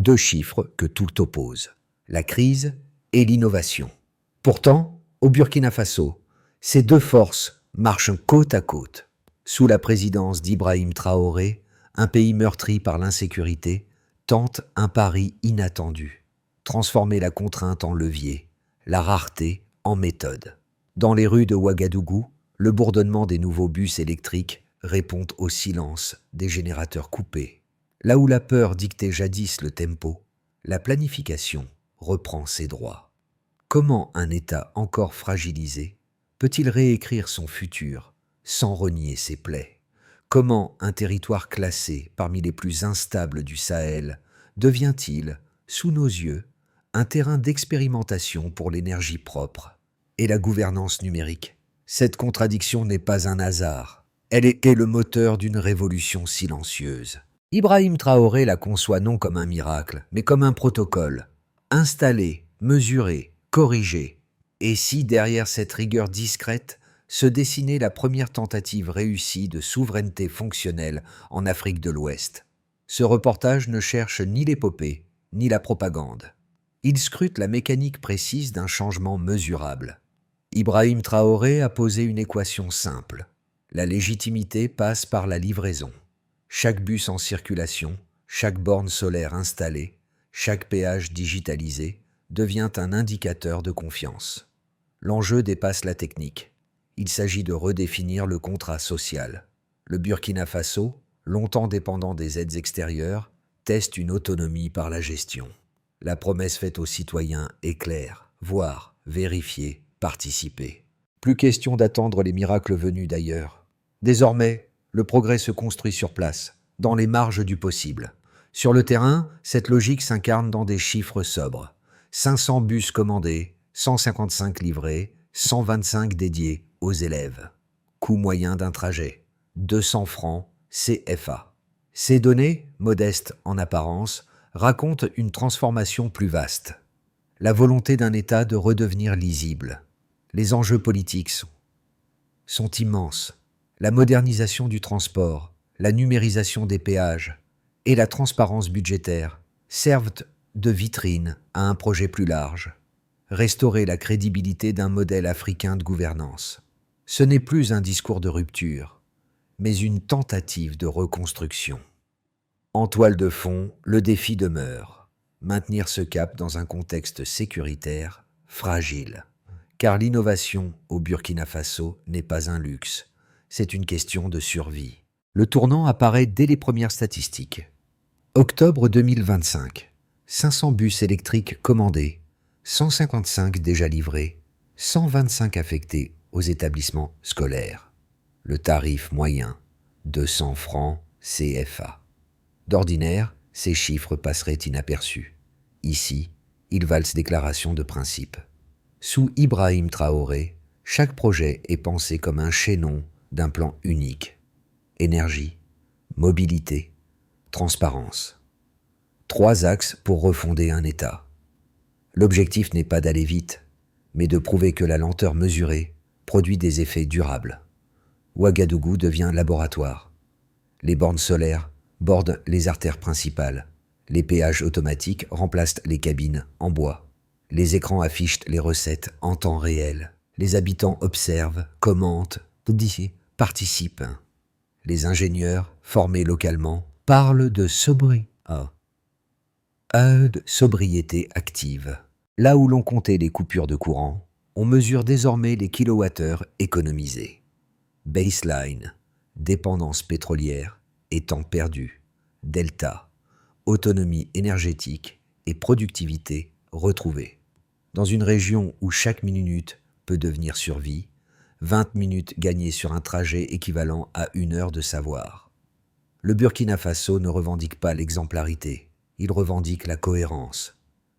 Deux chiffres que tout oppose, la crise et l'innovation. Pourtant, au Burkina Faso, ces deux forces marchent côte à côte. Sous la présidence d'Ibrahim Traoré, un pays meurtri par l'insécurité tente un pari inattendu, transformer la contrainte en levier, la rareté en méthode. Dans les rues de Ouagadougou, le bourdonnement des nouveaux bus électriques répond au silence des générateurs coupés. Là où la peur dictait jadis le tempo, la planification reprend ses droits. Comment un État encore fragilisé peut-il réécrire son futur sans renier ses plaies? Comment un territoire classé parmi les plus instables du Sahel devient-il, sous nos yeux, un terrain d'expérimentation pour l'énergie propre et la gouvernance numérique? Cette contradiction n'est pas un hasard. Elle est le moteur d'une révolution silencieuse. Ibrahim Traoré la conçoit non comme un miracle, mais comme un protocole. Installé, mesuré, corrigé. Et si derrière cette rigueur discrète se dessinait la première tentative réussie de souveraineté fonctionnelle en Afrique de l'Ouest? Ce reportage ne cherche ni l'épopée, ni la propagande. Il scrute la mécanique précise d'un changement mesurable. Ibrahim Traoré a posé une équation simple. La légitimité passe par la livraison. Chaque bus en circulation, chaque borne solaire installée, chaque péage digitalisé devient un indicateur de confiance. L'enjeu dépasse la technique. Il s'agit de redéfinir le contrat social. Le Burkina Faso, longtemps dépendant des aides extérieures, teste une autonomie par la gestion. La promesse faite aux citoyens est claire, voir, vérifier, participer. Plus question d'attendre les miracles venus d'ailleurs. Désormais, le progrès se construit sur place, dans les marges du possible. Sur le terrain, cette logique s'incarne dans des chiffres sobres. 500 bus commandés, 155 livrés, 125 dédiés aux élèves. Coût moyen d'un trajet, 200 francs CFA. Ces données, modestes en apparence, racontent une transformation plus vaste. La volonté d'un État de redevenir lisible. Les enjeux politiques sont immenses. La modernisation du transport, la numérisation des péages et la transparence budgétaire servent de vitrine à un projet plus large. Restaurer la crédibilité d'un modèle africain de gouvernance. Ce n'est plus un discours de rupture, mais une tentative de reconstruction. En toile de fond, le défi demeure. Maintenir ce cap dans un contexte sécuritaire fragile. Car l'innovation au Burkina Faso n'est pas un luxe. C'est une question de survie. Le tournant apparaît dès les premières statistiques. Octobre 2025, 500 bus électriques commandés, 155 déjà livrés, 125 affectés aux établissements scolaires. Le tarif moyen, 200 francs CFA. D'ordinaire, ces chiffres passeraient inaperçus. Ici, ils valent déclaration de principe. Sous Ibrahim Traoré, chaque projet est pensé comme un chaînon d'un plan unique. Énergie, mobilité, transparence. 3 axes pour refonder un État. L'objectif n'est pas d'aller vite, mais de prouver que la lenteur mesurée produit des effets durables. Ouagadougou devient laboratoire. Les bornes solaires bordent les artères principales. Les péages automatiques remplacent les cabines en bois. Les écrans affichent les recettes en temps réel. Les habitants observent, commentent, participent. Les ingénieurs, formés localement, parlent de sobriété active. Là où l'on comptait les coupures de courant, on mesure désormais les kilowattheures économisés. Baseline, dépendance pétrolière et temps perdu. Delta, autonomie énergétique et productivité retrouvée. Dans une région où chaque minute peut devenir survie, 20 minutes gagnées sur un trajet équivalent à 1 heure de savoir. Le Burkina Faso ne revendique pas l'exemplarité, il revendique la cohérence.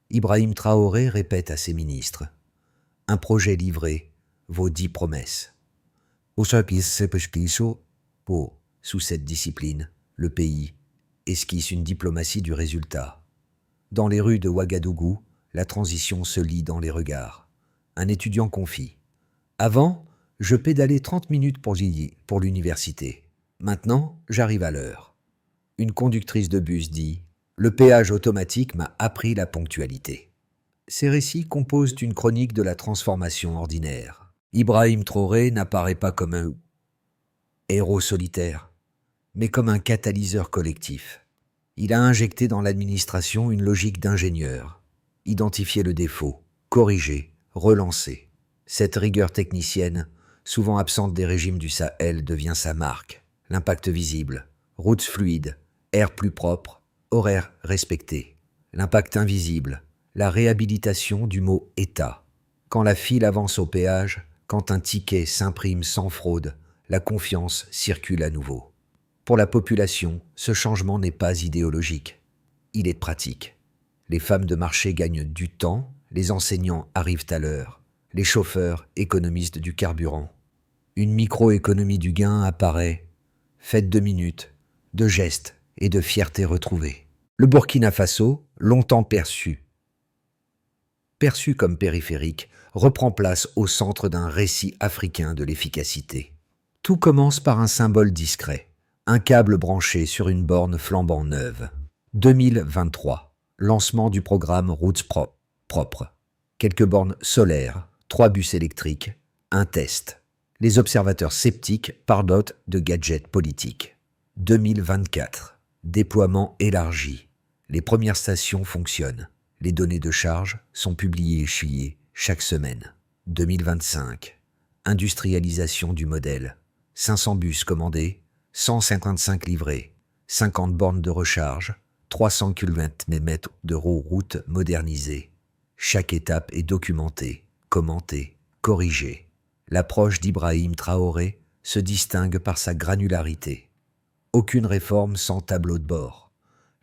Ibrahim Traoré répète à ses ministres « Un projet livré vaut 10 promesses ». Sous cette discipline, le pays esquisse une diplomatie du résultat. Dans les rues de Ouagadougou, la transition se lit dans les regards. Un étudiant confie « Avant, je pédalais 30 minutes pour l'université. Maintenant, j'arrive à l'heure. » Une conductrice de bus dit « Le péage automatique m'a appris la ponctualité. Ces récits composent une chronique de la transformation ordinaire. Ibrahim Traoré n'apparaît pas comme un héros solitaire, mais comme un catalyseur collectif. Il a injecté dans l'administration une logique d'ingénieur, identifier le défaut, corriger, relancer. Cette rigueur technicienne, souvent absente des régimes du Sahel, devient sa marque. L'impact visible, routes fluides, air plus propre, horaires respectés. L'impact invisible, la réhabilitation du mot « État ». Quand la file avance au péage, quand un ticket s'imprime sans fraude, la confiance circule à nouveau. Pour la population, ce changement n'est pas idéologique. Il est pratique. Les femmes de marché gagnent du temps, les enseignants arrivent à l'heure, les chauffeurs économisent du carburant. Une microéconomie du gain apparaît, faite de minutes, de gestes et de fierté retrouvée. Le Burkina Faso, longtemps perçu comme périphérique, reprend place au centre d'un récit africain de l'efficacité. Tout commence par un symbole discret, un câble branché sur une borne flambant neuve. 2023, lancement du programme Routes propres. Quelques bornes solaires, 3 bus électriques, un test. Les observateurs sceptiques parlent de gadgets politiques. 2024, déploiement élargi. Les premières stations fonctionnent. Les données de charge sont publiées et chiées chaque semaine. 2025, industrialisation du modèle. 500 bus commandés, 155 livrés, 50 bornes de recharge, 300 km de routes modernisées. Chaque étape est documentée, commentée, corrigée. L'approche d'Ibrahim Traoré se distingue par sa granularité. Aucune réforme sans tableau de bord.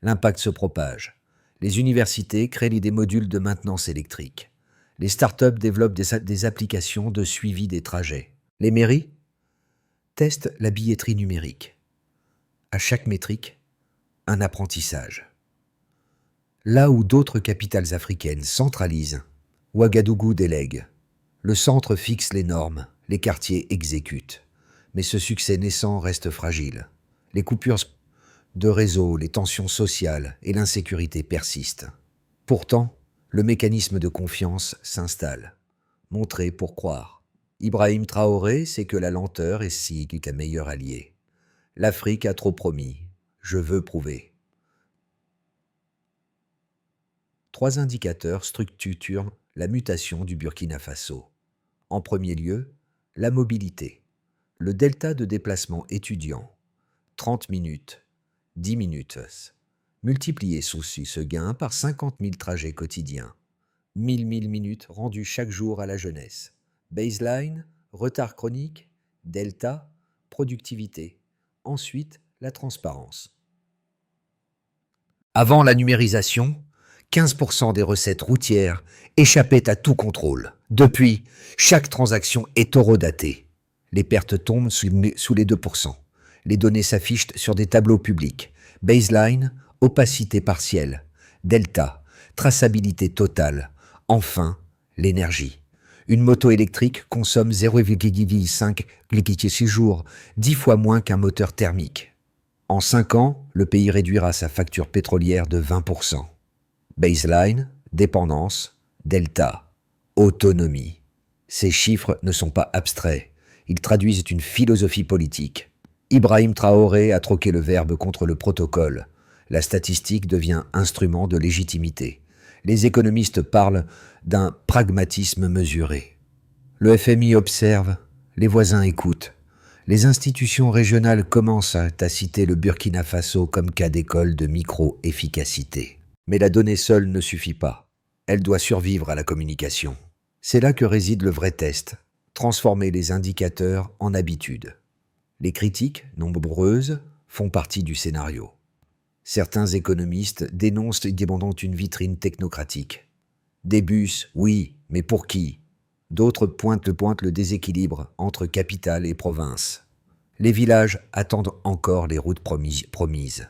L'impact se propage. Les universités créent des modules de maintenance électrique. Les startups développent des applications de suivi des trajets. Les mairies testent la billetterie numérique. À chaque métrique, un apprentissage. Là où d'autres capitales africaines centralisent, Ouagadougou délègue. Le centre fixe les normes, les quartiers exécutent. Mais ce succès naissant reste fragile. Les coupures de réseau, les tensions sociales et l'insécurité persistent. Pourtant, le mécanisme de confiance s'installe. Montrer pour croire. Ibrahim Traoré sait que la lenteur est si qu'un meilleur allié. L'Afrique a trop promis. Je veux prouver. 3 indicateurs structurent la mutation du Burkina Faso. En premier lieu, la mobilité. Le delta de déplacement étudiant. 30 minutes, 10 minutes. Multipliez ce gain par 50 000 trajets quotidiens. 1000 minutes rendues chaque jour à la jeunesse. Baseline, retard chronique, delta, productivité. Ensuite, la transparence. Avant la numérisation, 15% des recettes routières échappaient à tout contrôle. Depuis, chaque transaction est horodatée. Les pertes tombent sous les 2%. Les données s'affichent sur des tableaux publics. Baseline, opacité partielle. Delta, traçabilité totale. Enfin, l'énergie. Une moto électrique consomme 0,5 kWh, 10 fois moins qu'un moteur thermique. En 5 ans, le pays réduira sa facture pétrolière de 20%. Baseline, dépendance, delta, autonomie. Ces chiffres ne sont pas abstraits. Ils traduisent une philosophie politique. Ibrahim Traoré a troqué le verbe contre le protocole. La statistique devient instrument de légitimité. Les économistes parlent d'un pragmatisme mesuré. Le FMI observe, les voisins écoutent. Les institutions régionales commencent à citer le Burkina Faso comme cas d'école de micro-efficacité. Mais la donnée seule ne suffit pas. Elle doit survivre à la communication. C'est là que réside le vrai test. Transformer les indicateurs en habitudes. Les critiques, nombreuses, font partie du scénario. Certains économistes dénoncent une vitrine technocratique. Des bus, oui, mais pour qui? D'autres pointent le déséquilibre entre capitale et province. Les villages attendent encore les routes promises.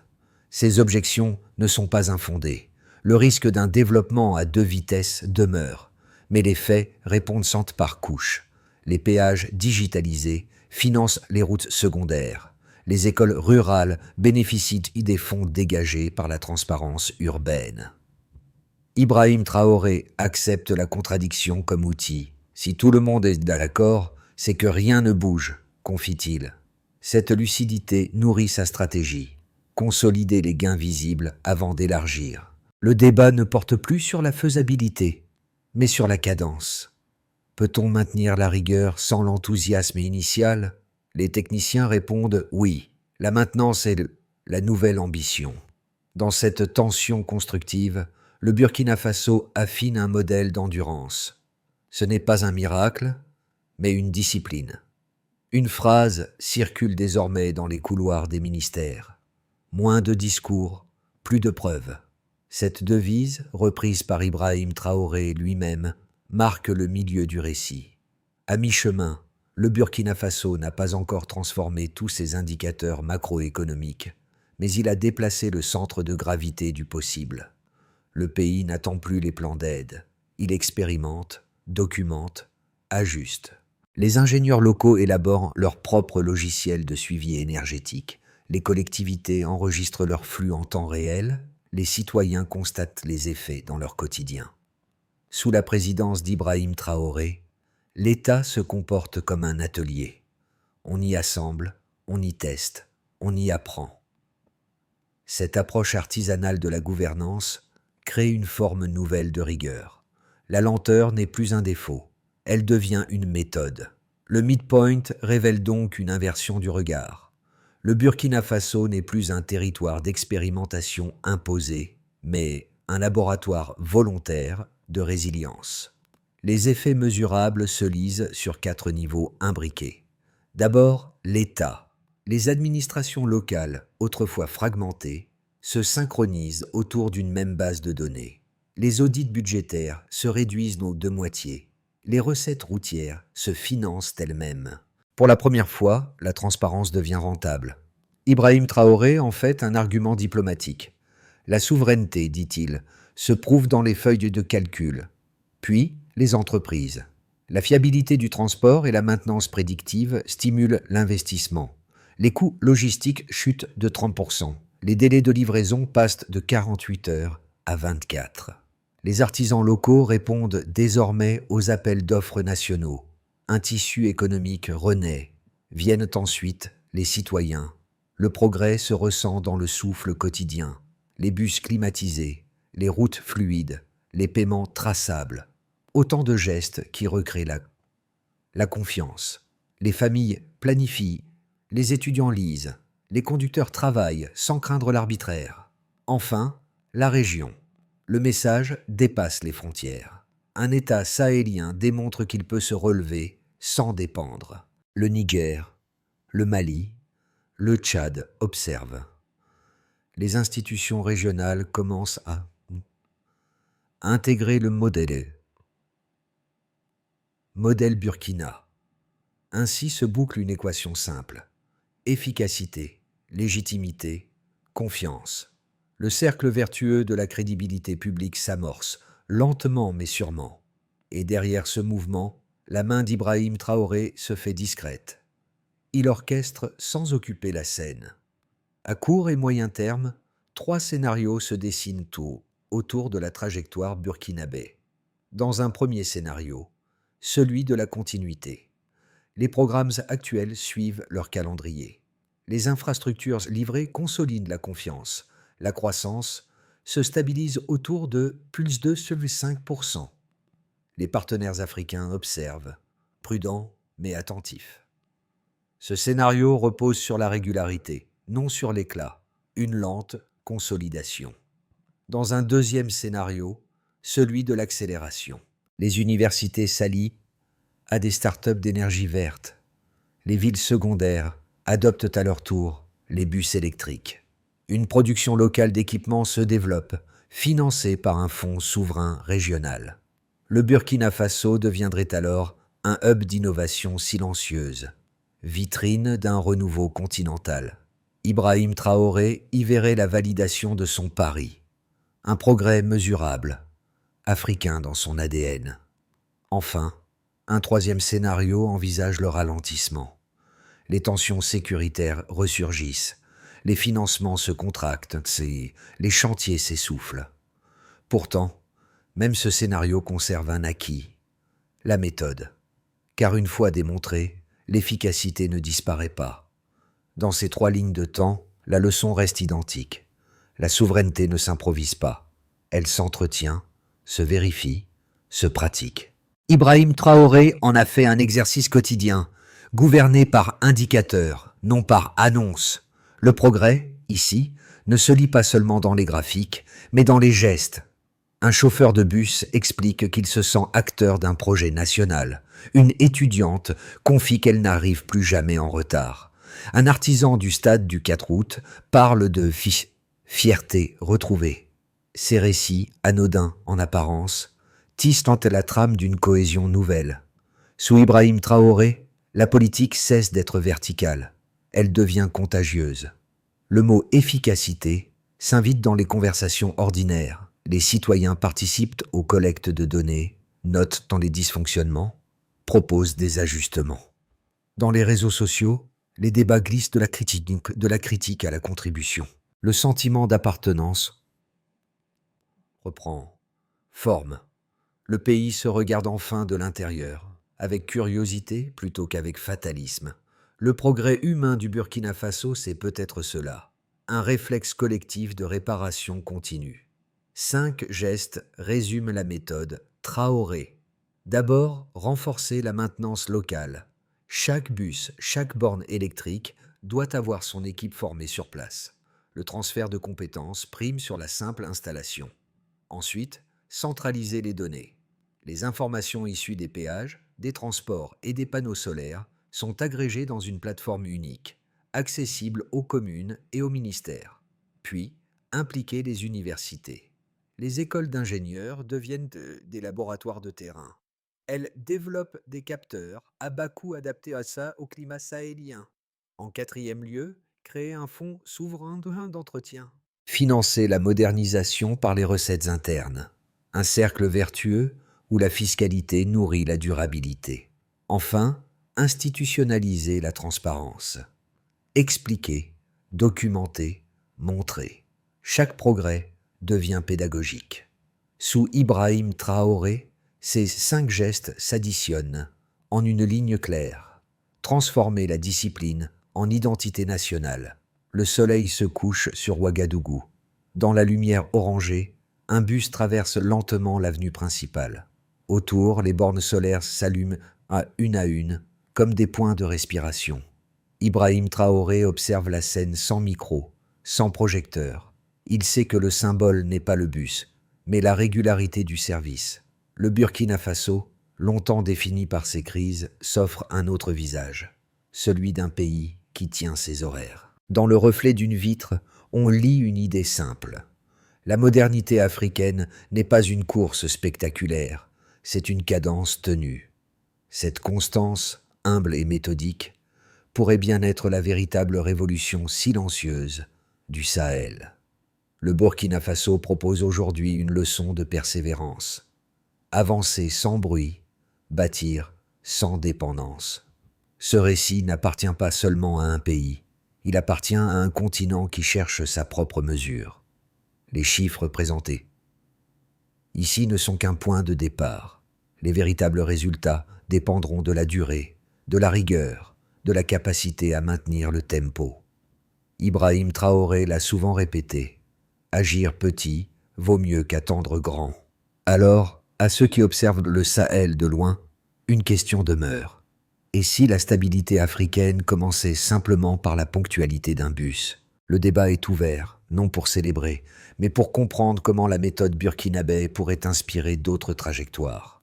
Ces objections ne sont pas infondées. Le risque d'un développement à 2 vitesses demeure, mais les faits répondent par couches. Les péages digitalisés financent les routes secondaires. Les écoles rurales bénéficient des fonds dégagés par la transparence urbaine. Ibrahim Traoré accepte la contradiction comme outil. Si tout le monde est d'accord, c'est que rien ne bouge, confie-t-il. Cette lucidité nourrit sa stratégie. Consolider les gains visibles avant d'élargir. Le débat ne porte plus sur la faisabilité, mais sur la cadence. Peut-on maintenir la rigueur sans l'enthousiasme initial ? Les techniciens répondent oui. La maintenance est la nouvelle ambition. Dans cette tension constructive, le Burkina Faso affine un modèle d'endurance. Ce n'est pas un miracle, mais une discipline. Une phrase circule désormais dans les couloirs des ministères. Moins de discours, plus de preuves. Cette devise, reprise par Ibrahim Traoré lui-même, marque le milieu du récit. À mi-chemin, le Burkina Faso n'a pas encore transformé tous ses indicateurs macroéconomiques, mais il a déplacé le centre de gravité du possible. Le pays n'attend plus les plans d'aide. Il expérimente, documente, ajuste. Les ingénieurs locaux élaborent leur propre logiciel de suivi énergétique. Les collectivités enregistrent leurs flux en temps réel. Les citoyens constatent les effets dans leur quotidien. Sous la présidence d'Ibrahim Traoré, l'État se comporte comme un atelier. On y assemble, on y teste, on y apprend. Cette approche artisanale de la gouvernance crée une forme nouvelle de rigueur. La lenteur n'est plus un défaut, elle devient une méthode. Le midpoint révèle donc une inversion du regard. Le Burkina Faso n'est plus un territoire d'expérimentation imposé, mais un laboratoire volontaire de résilience. Les effets mesurables se lisent sur 4 niveaux imbriqués. D'abord, l'État. Les administrations locales, autrefois fragmentées, se synchronisent autour d'une même base de données. Les audits budgétaires se réduisent de moitié. Les recettes routières se financent elles-mêmes. Pour la première fois, la transparence devient rentable. Ibrahim Traoré en fait un argument diplomatique. La souveraineté, dit-il, se prouve dans les feuilles de calcul. Puis, les entreprises. La fiabilité du transport et la maintenance prédictive stimulent l'investissement. Les coûts logistiques chutent de 30%. Les délais de livraison passent de 48 heures à 24. Les artisans locaux répondent désormais aux appels d'offres nationaux. Un tissu économique renaît. Viennent ensuite les citoyens. Le progrès se ressent dans le souffle quotidien. Les bus climatisés, les routes fluides, les paiements traçables. Autant de gestes qui recréent la confiance. Les familles planifient, les étudiants lisent, les conducteurs travaillent sans craindre l'arbitraire. Enfin, la région. Le message dépasse les frontières. Un État sahélien démontre qu'il peut se relever sans dépendre. Le Niger, le Mali, le Tchad observent. Les institutions régionales commencent à intégrer le modèle Burkina. Ainsi se boucle une équation simple. Efficacité, légitimité, confiance. Le cercle vertueux de la crédibilité publique s'amorce, lentement mais sûrement. Et derrière ce mouvement, la main d'Ibrahim Traoré se fait discrète. Il orchestre sans occuper la scène. À court et moyen terme, 3 scénarios se dessinent autour de la trajectoire burkinabé. Dans un premier scénario, celui de la continuité. Les programmes actuels suivent leur calendrier. Les infrastructures livrées consolident la confiance. La croissance se stabilise autour de plus de 2,5%. Les partenaires africains observent, prudents mais attentifs. Ce scénario repose sur la régularité, non sur l'éclat, une lente consolidation. Dans un deuxième scénario, celui de l'accélération. Les universités s'allient à des startups d'énergie verte. Les villes secondaires adoptent à leur tour les bus électriques. Une production locale d'équipements se développe, financée par un fonds souverain régional. Le Burkina Faso deviendrait alors un hub d'innovation silencieuse, vitrine d'un renouveau continental. Ibrahim Traoré y verrait la validation de son pari. Un progrès mesurable, africain dans son ADN. Enfin, un troisième scénario envisage le ralentissement. Les tensions sécuritaires ressurgissent, les financements se contractent, les chantiers s'essoufflent. Pourtant, même ce scénario conserve un acquis, la méthode. Car une fois démontrée, l'efficacité ne disparaît pas. Dans ces 3 lignes de temps, la leçon reste identique. La souveraineté ne s'improvise pas. Elle s'entretient, se vérifie, se pratique. Ibrahim Traoré en a fait un exercice quotidien, gouverné par indicateurs, non par annonces. Le progrès, ici, ne se lit pas seulement dans les graphiques, mais dans les gestes. Un chauffeur de bus explique qu'il se sent acteur d'un projet national. Une étudiante confie qu'elle n'arrive plus jamais en retard. Un artisan du stade du 4 août parle de fierté retrouvée. Ces récits, anodins en apparence, tissent la trame d'une cohésion nouvelle. Sous Ibrahim Traoré, la politique cesse d'être verticale. Elle devient contagieuse. Le mot efficacité s'invite dans les conversations ordinaires. Les citoyens participent aux collectes de données, notent dans les dysfonctionnements, proposent des ajustements. Dans les réseaux sociaux, les débats glissent de la critique à la contribution. Le sentiment d'appartenance reprend forme. Le pays se regarde enfin de l'intérieur, avec curiosité plutôt qu'avec fatalisme. Le progrès humain du Burkina Faso, c'est peut-être cela, un réflexe collectif de réparation continue. 5 gestes résument la méthode Traoré. D'abord, renforcer la maintenance locale. Chaque bus, chaque borne électrique doit avoir son équipe formée sur place. Le transfert de compétences prime sur la simple installation. Ensuite, centraliser les données. Les informations issues des péages, des transports et des panneaux solaires sont agrégées dans une plateforme unique, accessible aux communes et aux ministères. Puis, impliquer les universités. Les écoles d'ingénieurs deviennent des laboratoires de terrain. Elles développent des capteurs à bas coût adaptés au climat sahélien. En 4e lieu, créer un fonds souverain d'entretien. Financer la modernisation par les recettes internes. Un cercle vertueux où la fiscalité nourrit la durabilité. Enfin, institutionnaliser la transparence. Expliquer, documenter, montrer. Chaque progrès devient pédagogique. Sous Ibrahim Traoré, ces 5 gestes s'additionnent en une ligne claire. Transformer la discipline en identité nationale. Le soleil se couche sur Ouagadougou. Dans la lumière orangée, un bus traverse lentement l'avenue principale. Autour, les bornes solaires s'allument à une, comme des points de respiration. Ibrahim Traoré observe la scène sans micro, sans projecteur. Il sait que le symbole n'est pas le bus, mais la régularité du service. Le Burkina Faso, longtemps défini par ses crises, s'offre un autre visage, celui d'un pays qui tient ses horaires. Dans le reflet d'une vitre, on lit une idée simple. La modernité africaine n'est pas une course spectaculaire, c'est une cadence tenue. Cette constance, humble et méthodique, pourrait bien être la véritable révolution silencieuse du Sahel. Le Burkina Faso propose aujourd'hui une leçon de persévérance. Avancer sans bruit, bâtir sans dépendance. Ce récit n'appartient pas seulement à un pays, il appartient à un continent qui cherche sa propre mesure. Les chiffres présentés ici ne sont qu'un point de départ. Les véritables résultats dépendront de la durée, de la rigueur, de la capacité à maintenir le tempo. Ibrahim Traoré l'a souvent répété, agir petit vaut mieux qu'attendre grand. Alors, à ceux qui observent le Sahel de loin, une question demeure. Et si la stabilité africaine commençait simplement par la ponctualité d'un bus? Le débat est ouvert, non pour célébrer, mais pour comprendre comment la méthode burkinabé pourrait inspirer d'autres trajectoires.